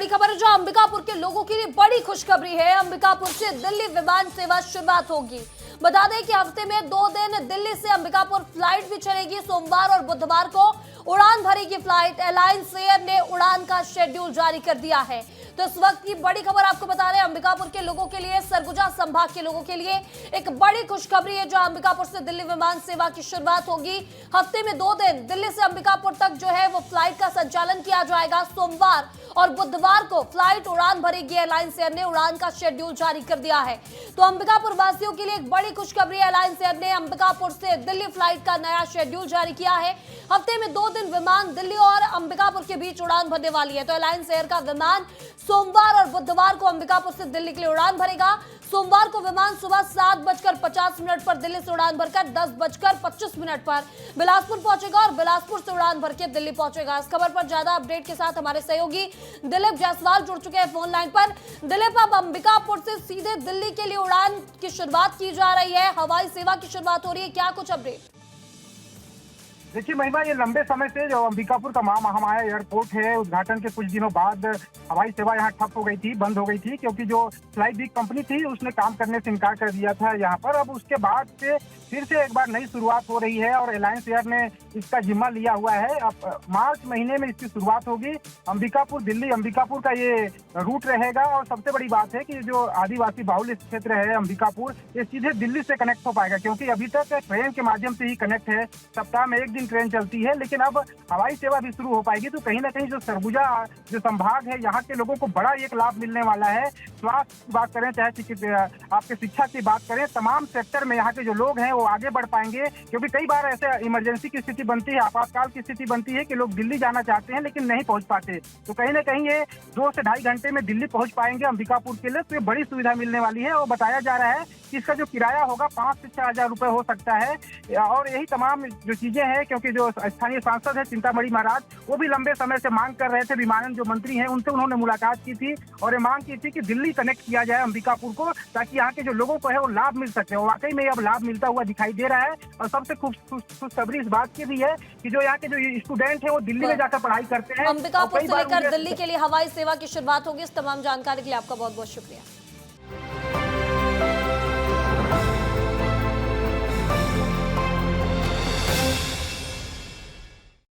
बड़ी खबर है जो अंबिकापुर के लोगों के लिए बड़ी खुशखबरी है। अंबिकापुर से दिल्ली विमान सेवा शुरुआत होगी। बता दें कि हफ्ते में 2 दिन दिल्ली से अंबिकापुर फ्लाइट भी चलेगी। सोमवार और बुधवार को उड़ान भरेगी फ्लाइट। एलायंस एयर ने उड़ान का शेड्यूल जारी कर दिया है। तो इस वक्त की बड़ी खबर आपको बता रहे हैं, अंबिकापुर के लोगों के लिए, सरगुजा संभाग के लोगों के लिए एक बड़ी खुशखबरी है जो अंबिकापुर से दिल्ली विमान सेवा की शुरुआत होगी। हफ्ते में 2 दिन दिल्ली से अंबिकापुर तक जो है वो फ्लाइट का संचालन किया जाएगा। सोमवार और बुधवार को फ्लाइट उड़ान भरेगी। एलायंस एयर ने उड़ान का शेड्यूल जारी कर दिया है। तो अंबिकापुर वासियों के लिए एक बड़ी खुशखबरी। एलायंस एयर ने अंबिकापुर से दिल्ली फ्लाइट का नया शेड्यूल जारी किया है। हफ्ते में 2 दिन विमान दिल्ली और अंबिकापुर के बीच उड़ान भरने वाली है। तो एलायंस एयर का विमान सोमवार और बुधवार को अंबिकापुर से दिल्ली के लिए उड़ान भरेगा। सोमवार को विमान सुबह 7:50 पर दिल्ली से उड़ान भरकर 10:25 पर बिलासपुर पहुंचेगा और बिलासपुर से उड़ान भर के दिल्ली पहुंचेगा। इस खबर पर ज्यादा अपडेट के साथ हमारे सहयोगी दिलीप जायसवाल जुड़ चुके हैं फोन लाइन पर। दिलीप, अब अंबिकापुर से सीधे दिल्ली के लिए उड़ान की शुरुआत की जा रही है, हवाई सेवा की शुरुआत हो रही है, क्या कुछ अपडेट? देखिए महिमा, ये लंबे समय से जो अंबिकापुर का महामाया एयरपोर्ट है, उद्घाटन के कुछ दिनों बाद हवाई सेवा यहाँ ठप हो गई थी, बंद हो गई थी, क्योंकि जो फ्लाईबिग कंपनी थी उसने काम करने से इनकार कर दिया था यहाँ पर। अब उसके बाद से फिर से एक बार नई शुरुआत हो रही है और एलायंस एयर ने इसका जिम्मा लिया हुआ है। अब मार्च महीने में इसकी शुरुआत होगी। अंबिकापुर दिल्ली अंबिकापुर का ये रूट रहेगा। और सबसे बड़ी बात है कि जो आदिवासी बाहुल्य क्षेत्र है अंबिकापुर, ये सीधे दिल्ली से कनेक्ट हो पाएगा, क्योंकि अभी तक ट्रेन के माध्यम से ही कनेक्ट है। सप्ताह में 1 दिन ट्रेन चलती है, लेकिन अब हवाई सेवा भी शुरू हो पाएगी। तो कहीं ना कहीं जो सरगुजा जो संभाग है, यहाँ के लोगों को बड़ा एक लाभ मिलने वाला है। स्वास्थ्य की बात करें, चाहे आपके शिक्षा की बात करें, तमाम सेक्टर में यहाँ के जो लोग हैं वो आगे बढ़ पाएंगे। क्योंकि कई बार ऐसे इमरजेंसी की स्थिति बनती है, आपातकाल की स्थिति बनती है कि लोग दिल्ली जाना चाहते हैं लेकिन नहीं पहुंच पाते। तो कहीं ना कहीं ये 2 से ढाई घंटे में दिल्ली पहुंच पाएंगे अंबिकापुर के लिए। तो ये बड़ी सुविधा मिलने वाली है। और बताया जा रहा है कि इसका जो किराया होगा 5 से 6 हजार रुपए हो सकता है। और यही तमाम जो चीजें हैं, क्योंकि जो स्थानीय सांसद है चिंतामणि महाराज, वो भी लंबे समय से मांग कर रहे थे। विमानन जो मंत्री हैं उनसे उन्होंने मुलाकात की थी और ये मांग की थी कि दिल्ली कनेक्ट किया जाए अंबिकापुर को, ताकि यहाँ के जो लोगों को है वो लाभ मिल सके। और वाकई में अब लाभ मिलता हुआ दिखाई दे रहा है। और सबसे खुशखबरी इस बात की भी है कि जो यहाँ के जो स्टूडेंट है वो दिल्ली में जाकर पढ़ाई करते हैं। अंबिकापुर से लेकर दिल्ली के लिए हवाई सेवा की शुरुआत होगी। इस तमाम जानकारी के लिए आपका बहुत बहुत शुक्रिया।